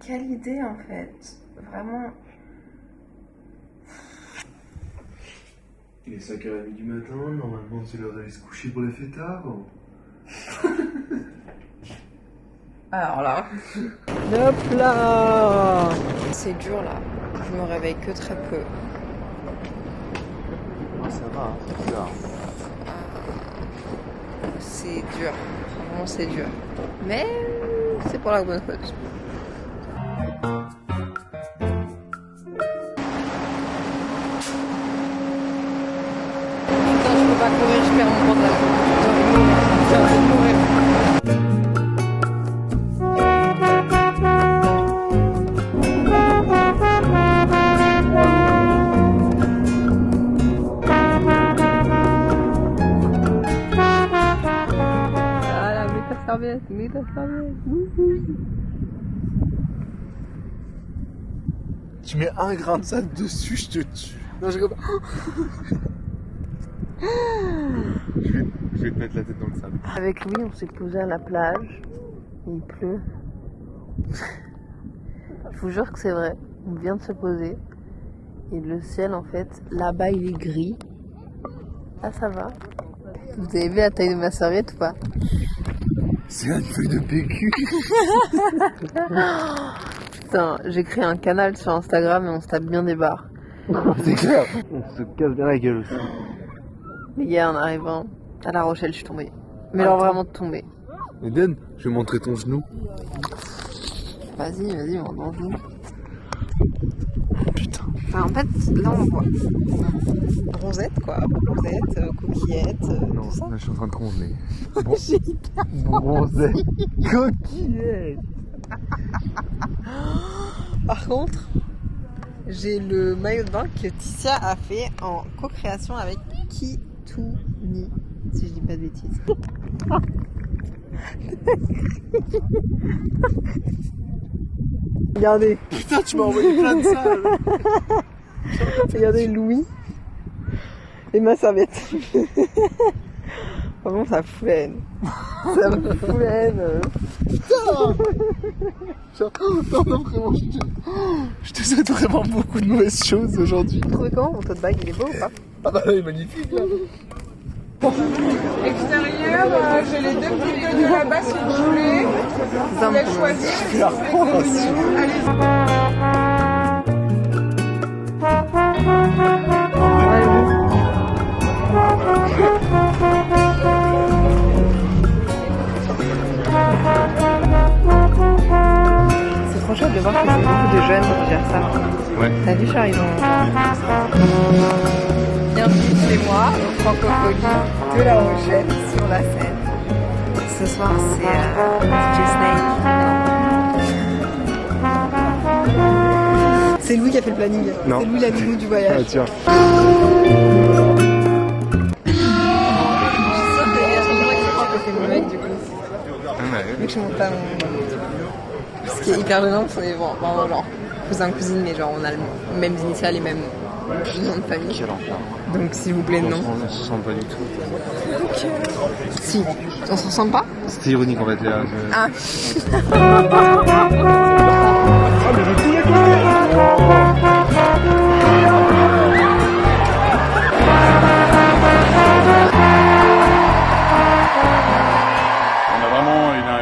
quelle idée en fait. Vraiment. Il est 5h30 du matin, normalement c'est l'heure d'aller se coucher pour les fêtards. Alors là. Hop là. C'est dur là. Je me réveille que très peu. Ça va, c'est dur. C'est dur. Vraiment c'est dur. Mais c'est pour la bonne cause. Putain, je peux pas courir, je perds mon pantalon. J'ai envie de mourir. Mets ta serviette. Tu mets un grain de sable dessus, je te tue. Non, je comprends. Je vais te mettre la tête dans le sable. Avec Louis, on s'est posé à la plage. Il pleut. Je vous jure que c'est vrai. On vient de se poser. Et le ciel, en fait, là-bas, il est gris. Là, ça va. Vous avez vu la taille de ma serviette ou pas? C'est une feuille de PQ. Putain, j'ai créé un canal sur Instagram et on se tape bien des barres. C'est clair. On se casse bien la gueule aussi. Les gars, en arrivant à La Rochelle, je suis tombée. Mais alors vraiment tombée. Eden, je vais montrer ton genou. Vas-y, montre ton genou. Putain. Enfin, en fait, là on voit bronzette quoi, bronzette, coquillette, Non, tout ça. là je suis en train de congeler. J'ai hyper Bronzette, coquillette. Par contre, j'ai le maillot de bain que Ticia a fait en co-création avec Kitouni, si je dis pas de bêtises. Regardez. Putain, tu m'as envoyé plein de salles. Regardez Louis et ma serviette. Vraiment, ça fout la haine. Ça me fout la haine. Non, vraiment, je te souhaite vraiment beaucoup de mauvaises choses aujourd'hui. Vous trouvez comment mon tote bag? Il est beau ou pas? Ah bah là, il est magnifique là. Extérieur, j'ai les deux petits gueules de là-bas si vous voulez. Vous pouvez choisir. C'est trop chouette de voir que c'est beaucoup de jeunes qui gèrent ça. Ouais. T'as vu, Charles, ils ont... Bienvenue chez moi, au Francophonie de La Rochelle, sur la scène. Ce soir, c'est DJ Snake. C'est Louis qui a fait le planning. Non. C'est Louis la nounou du voyage. Ah tiens. Vu que je monte pas mon... Ce qui est hyper gênant, c'est bon, genre cousin, cousine, mais genre on a les mêmes initiales et même nom de famille. Quel enfer. Donc s'il vous plaît, non. On se sent pas du tout. Si, on se ressemble pas? C'était ironique en fait là. Ah.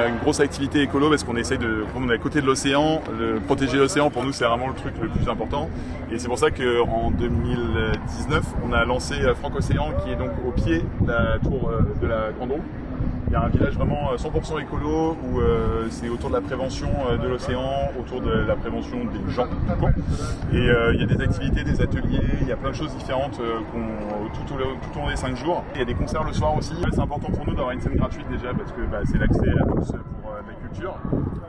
Une grosse activité écolo parce qu'on essaye de, comme on est à côté de l'océan, protéger l'océan pour nous c'est vraiment le truc le plus important et c'est pour ça qu'en 2019 on a lancé Franc-Océan qui est donc au pied de la tour de la Grande Roue. Il y a un village vraiment 100% écolo où c'est autour de la prévention de l'océan, autour de la prévention des gens tout court. Et il y a des activités, des ateliers, il y a plein de choses différentes tout au long des 5 jours. Il y a des concerts le soir aussi. C'est important pour nous d'avoir une scène gratuite déjà parce que c'est l'accès à tous pour la culture.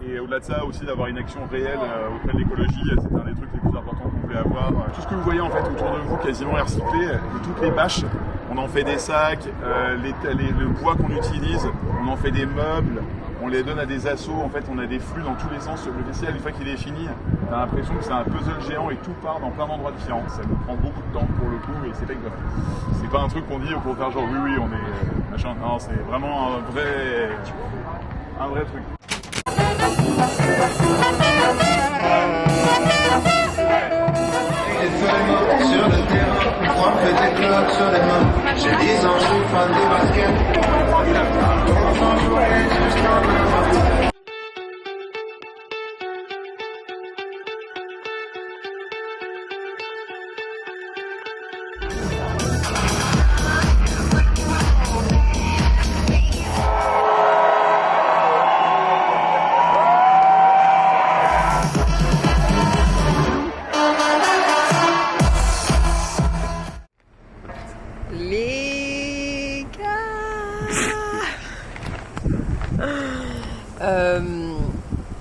Et au-delà de ça aussi d'avoir une action réelle auprès de l'écologie, c'est un des trucs les plus importants qu'on voulait avoir. Tout ce que vous voyez en fait autour de vous quasiment est recyclé, et toutes les bâches. On en fait des sacs, le bois qu'on utilise, on en fait des meubles, on les donne à des assos, en fait on a des flux dans tous les sens. Le vestiaire, une fois qu'il est fini, on a l'impression que c'est un puzzle géant et tout part dans plein d'endroits différents. Ça nous prend beaucoup de temps pour le coup et c'est pas grave. C'est pas un truc qu'on dit pour faire genre oui on est machin, non c'est vraiment un vrai truc.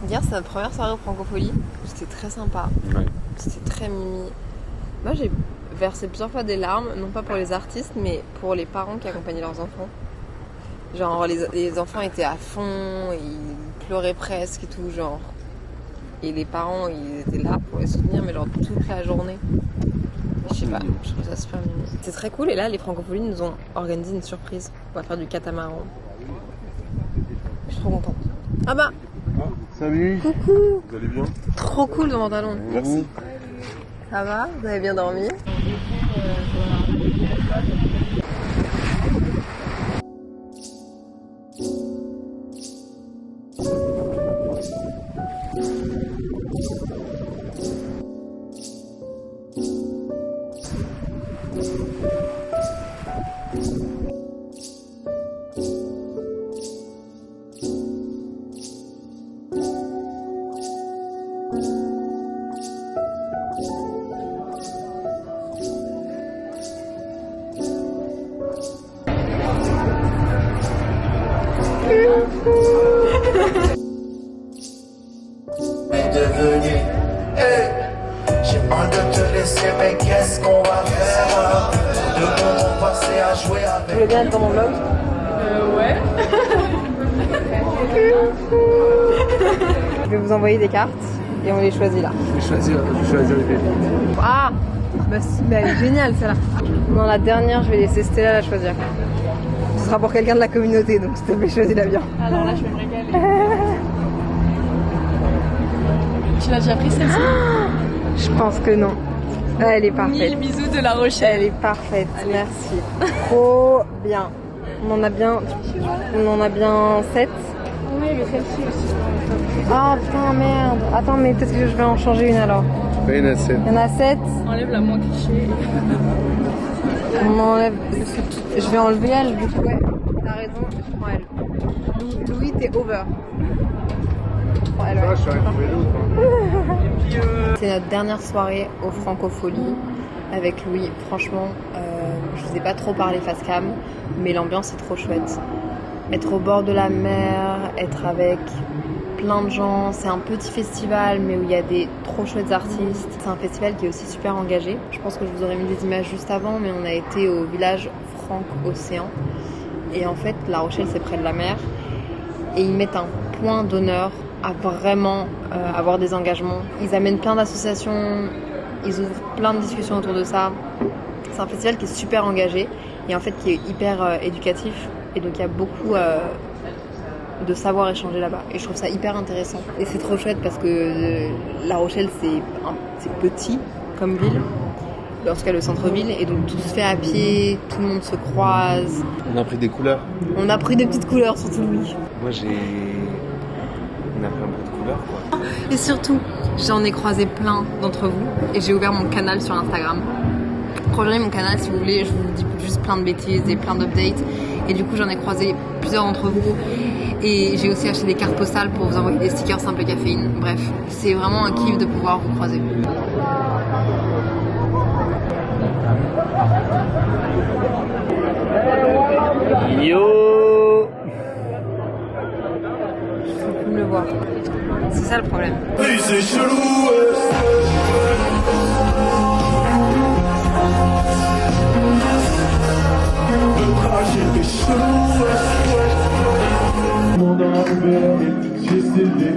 Hier, c'est notre première soirée au Francophonie. C'était très sympa. Ouais. C'était très mimi. Moi, j'ai versé plusieurs fois des larmes, non pas pour les artistes, mais pour les parents qui accompagnaient leurs enfants. Genre, les enfants étaient à fond, ils pleuraient presque et tout, genre. Et les parents, ils étaient là pour les soutenir, mais genre toute la journée. Je sais pas, je trouve ça super mignon. C'est très cool, et là, les Francopholies nous ont organisé une surprise. On va faire du catamaran. Je suis trop contente. Ah bah! Salut. Coucou! Vous allez bien? Trop cool dans mon pantalon. Merci. Ça va? Vous avez bien dormi? J'ai hâte de te laisser, mais qu'est-ce qu'on va faire? De bon passer à jouer avec. Vous voulez bien être dans mon vlog? Ouais. Je vais vous envoyer des cartes et on les choisit là. Je vais choisir les bébés. Ah bah, elle est géniale celle-là. Non, la dernière, je vais laisser Stella la choisir. Ce sera pour quelqu'un de la communauté, donc s'il te plaît, choisis-la bien. Alors là, je vais me régaler. Tu l'as déjà pris celle-ci? Je pense que non. Elle est parfaite. 1000 bisous de La Rochelle. Elle est parfaite, merci. Trop bien. On en a bien 7. Oui, mais celle-ci aussi. Ah putain, merde. Attends, mais peut-être que je vais en changer une alors. Ouais, il y en a 7. Il y en a 7. Enlève la moins cliché. On enlève. Je vais enlever elle, du coup, ouais. T'as raison, je prends elle. Louis, t'es over. Je prends elle, ouais. Je suis arrivé vélo. C'est notre dernière soirée au Francofolie avec Louis. Franchement, je vous ai pas trop parlé face cam, mais l'ambiance est trop chouette. Être au bord de la mer, être avec plein de gens, c'est un petit festival mais où il y a des trop chouettes artistes. C'est un festival qui est aussi super engagé. Je pense que je vous aurais mis des images juste avant, mais on a été au village Franc-Océan. Et en fait, La Rochelle, c'est près de la mer. Et ils mettent un point d'honneur à vraiment avoir des engagements. Ils amènent plein d'associations, ils ouvrent plein de discussions autour de ça. C'est un festival qui est super engagé et en fait qui est hyper éducatif. Et donc il y a beaucoup de savoir échanger là-bas. Et je trouve ça hyper intéressant. Et c'est trop chouette parce que La Rochelle, c'est petit comme ville. En tout cas le centre-ville. Et donc tout se fait à pied, tout le monde se croise. On a pris des couleurs. On a pris des petites couleurs, surtout Louis. Moi on a pris un peu de couleurs quoi. Et surtout, j'en ai croisé plein d'entre vous et j'ai ouvert mon canal sur Instagram. Rejoignez mon canal si vous voulez, je vous dis juste plein de bêtises et plein d'updates. Et du coup, j'en ai croisé plusieurs d'entre vous. Et j'ai aussi acheté des cartes postales pour vous envoyer des stickers Simple Caféine. Bref, c'est vraiment un kiff de pouvoir vous croiser. Yo! Faut plus me le voir. C'est ça le problème. Oui, c'est chelou. J'ai cédé,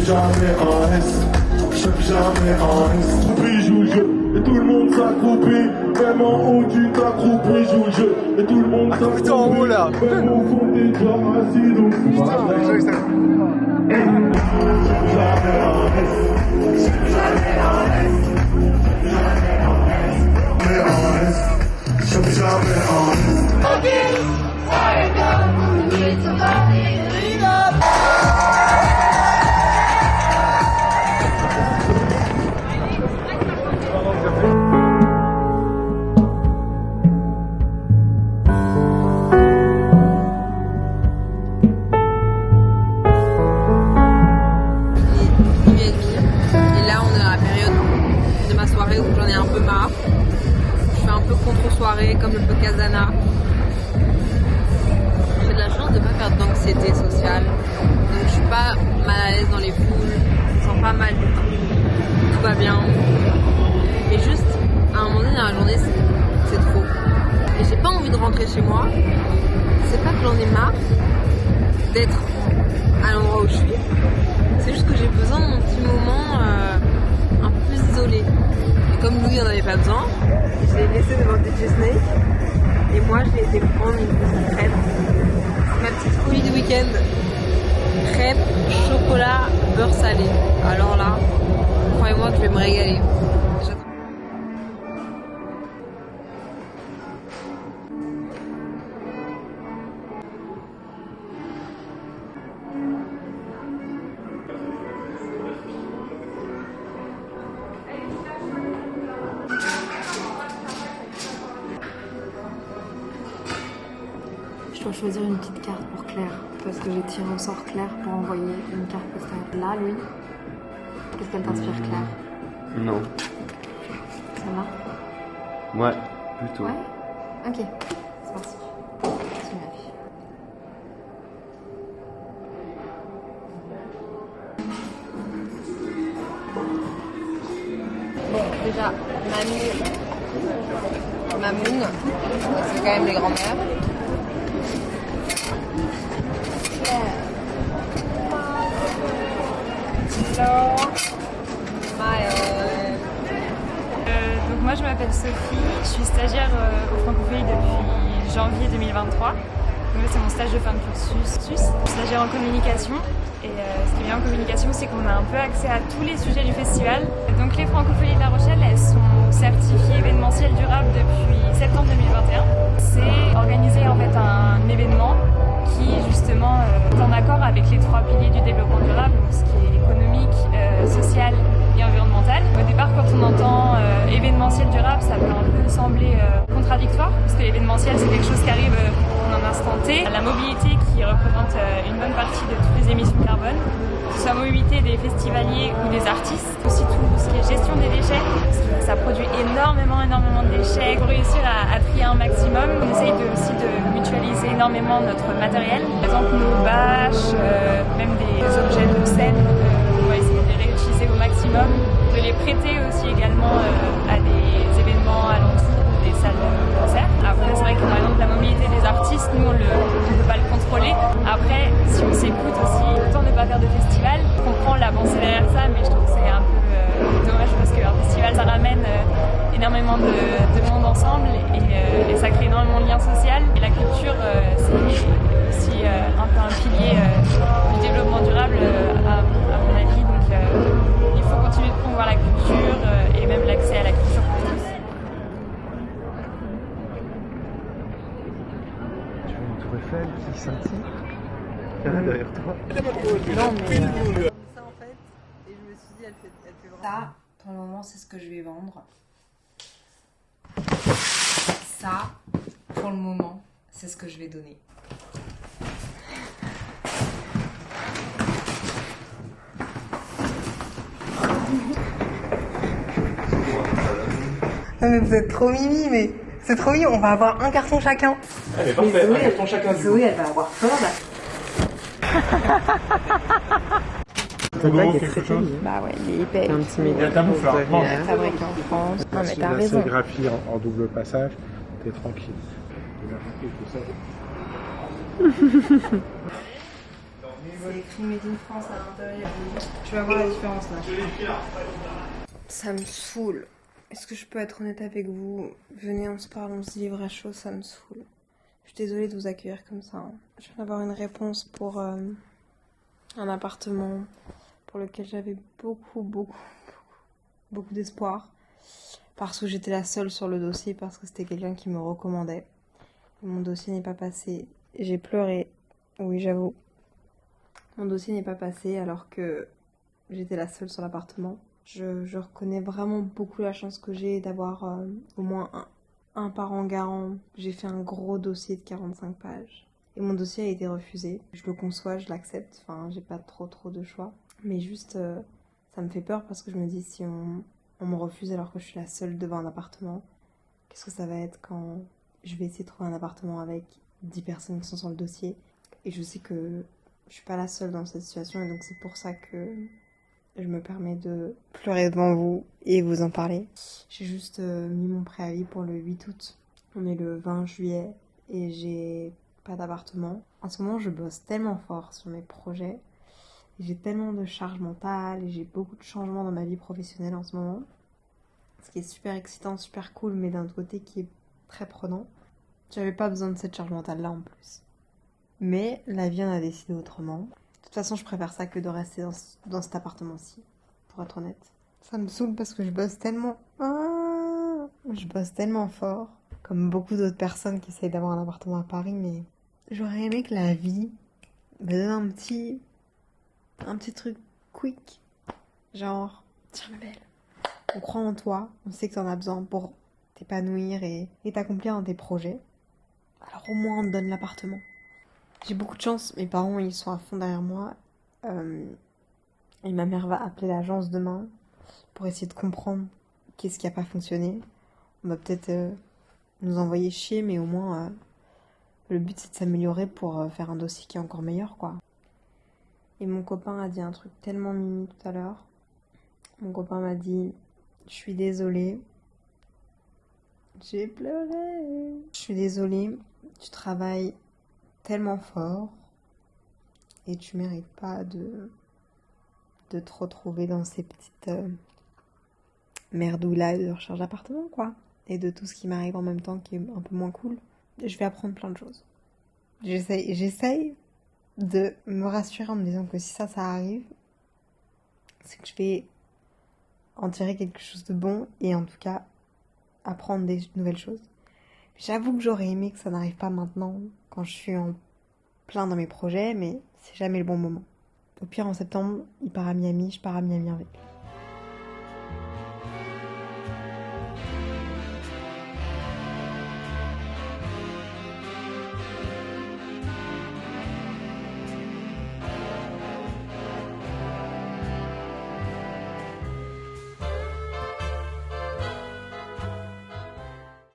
jamais en S, jamais en S. Puis joue le jeu, et tout le monde s'accroupit. Même en haut du t'accroupis, joue le jeu, et tout le monde s'accroupit. En haut là. Même au fond des déjà assis, donc jamais en S, jamais en S. Jamais en S. Et là, on est dans la période de ma soirée où j'en ai un peu marre. Je fais un peu contre-soirée comme le podcast d'Anna. J'ai de la chance de ne pas faire d'anxiété sociale. Donc je suis pas mal à l'aise dans les pas mal du tout. Tout va bien. Et juste, à un moment donné dans la journée, c'est trop. Et j'ai pas envie de rentrer chez moi. C'est pas que j'en ai marre d'être à l'endroit où je suis. C'est juste que j'ai besoin de mon petit moment un peu plus isolé. Et comme Louis en avait pas besoin, je l'ai laissé devant DJ Snake. Et moi, je l'ai été prendre une petite crêpe. C'est ma petite folie du week-end. Crêpe, chocolat, beurre salé. Alors là, croyez-moi que je vais me régaler. Je dois choisir une petite carte pour Claire parce que j'ai tiré au sort Claire pour envoyer une carte postale. Là, lui, qu'est-ce qu'elle t'inspire, Claire? Non. Ça va? Ouais, plutôt. Ouais? Ok, c'est parti. C'est ma vie. Bon, déjà, Mamoun, c'est quand même les grands-mères. Hello. Donc moi je m'appelle Sophie, je suis stagiaire au Francophonie depuis janvier 2023. Donc là c'est mon stage de fin de cursus. Je suis stagiaire en communication et ce qui est bien en communication c'est qu'on a un peu accès à tous les sujets du festival. Donc les Francophonies de La Rochelle elles sont certifiées événementielles durables depuis septembre 2021. C'est organiser en fait un événement qui justement est en accord avec les 3 piliers du développement durable, donc ce qui est économique, social et environnemental. Au départ, quand on entend événementiel durable, ça peut un peu sembler contradictoire, parce que l'événementiel c'est quelque chose qui arrive en un instant T. La mobilité qui représente une bonne partie de toutes les émissions carbone, que ce soit mobilité des festivaliers ou des artistes, aussi tout ce qui est gestion des déchets, parce que ça produit énormément de déchets. Pour réussir à trier un maximum, on essaye aussi de mutualiser énormément notre matériel. Par exemple nos bâches, même des objets de scène, on va essayer de les réutiliser au maximum, de les prêter aussi également à des événements alentours, des salles de concert. Après c'est vrai que par exemple la mobilité des artistes, nous on ne peut pas le contrôler. Après si on s'écoute aussi, autant ne pas faire de festival, je comprends la pensée derrière ça, mais je trouve que c'est un peu dommage parce qu'un festival ça ramène énormément de monde ensemble et ça crée énormément de liens sociaux. Et la culture c'est aussi un peu un pilier du développement durable à mon avis. Donc il faut continuer de promouvoir la culture et même l'accès à la culture pour tous. Tu vois une tour Eiffel qui scintille derrière toi. Non, mais ça en fait, et je me suis dit, elle fait vraiment. Ça, pour le moment, c'est ce que je vais vendre. Ça, pour le moment, c'est ce que je vais donner. Non mais vous êtes trop mimi, mais c'est trop mignon, on va avoir un carton chacun. Allez, parfait, un carton chacun du coup. Zoé, elle va avoir peur là. Quelque chose. Bah ouais, il est hyper. Un petit Il y a ta bouffe là. Fabriqué en France. Non mais t'as La raison. sérigraphie en double passage, t'es tranquille. T'es bien tranquille, tout ça. C'est écrit Made in France à l'intérieur. Tu vas voir la différence là. Ça me saoule. Est-ce que je peux être honnête avec vous? Venez, on se parle, on se dit les vraies choses, ça me saoule. Je suis désolée de vous accueillir comme ça. Je viens d'avoir une réponse pour un appartement pour lequel j'avais beaucoup d'espoir. Parce que j'étais la seule sur le dossier, parce que c'était quelqu'un qui me recommandait. Et mon dossier n'est pas passé. J'ai pleuré, oui j'avoue. Mon dossier n'est pas passé alors que j'étais la seule sur l'appartement. Je reconnais vraiment beaucoup la chance que j'ai d'avoir au moins un parent garant. J'ai fait un gros dossier de 45 pages. Et mon dossier a été refusé. Je le conçois, je l'accepte. Enfin, j'ai pas trop de choix. Mais juste, ça me fait peur parce que je me dis si on me refuse alors que je suis la seule devant un appartement, qu'est-ce que ça va être quand je vais essayer de trouver un appartement avec 10 personnes qui sont sur le dossier. Et je sais que je suis pas la seule dans cette situation et donc c'est pour ça que je me permets de pleurer devant vous et vous en parler. J'ai juste mis mon préavis pour le 8 août. On est le 20 juillet et j'ai pas d'appartement. En ce moment, je bosse tellement fort sur mes projets. J'ai tellement de charge mentale et j'ai beaucoup de changements dans ma vie professionnelle en ce moment. Ce qui est super excitant, super cool, mais d'un autre côté qui est très prenant. J'avais pas besoin de cette charge mentale-là en plus. Mais la vie en a décidé autrement. De toute façon, je préfère ça que de rester dans cet appartement-ci, pour être honnête. Ça me saoule parce que je bosse tellement... je bosse tellement fort. Comme beaucoup d'autres personnes qui essayent d'avoir un appartement à Paris, mais j'aurais aimé que la vie me donne un petit truc quick. Genre, tiens ma belle, on croit en toi, on sait que t'en as besoin pour t'épanouir et t'accomplir dans tes projets. Alors au moins on te donne l'appartement. J'ai beaucoup de chance, mes parents ils sont à fond derrière moi. Et ma mère va appeler l'agence demain pour essayer de comprendre qu'est-ce qui a pas fonctionné. On va peut-être nous envoyer chier, mais au moins le but c'est de s'améliorer pour faire un dossier qui est encore meilleur, quoi. Et mon copain a dit un truc tellement mimi tout à l'heure. Mon copain m'a dit « Je suis désolée. » J'ai pleuré. Je suis désolée, tu travailles tellement fort et tu mérites pas de te retrouver dans ces petites merdouilles-là de recherche d'appartement, quoi. Et de tout ce qui m'arrive en même temps qui est un peu moins cool. Je vais apprendre plein de choses. J'essaye de me rassurer en me disant que si ça arrive, c'est que je vais en tirer quelque chose de bon et en tout cas apprendre des nouvelles choses. J'avoue que j'aurais aimé que ça n'arrive pas maintenant, quand je suis en plein dans mes projets, mais c'est jamais le bon moment. Au pire, en septembre, il part à Miami, je pars à Miami avec.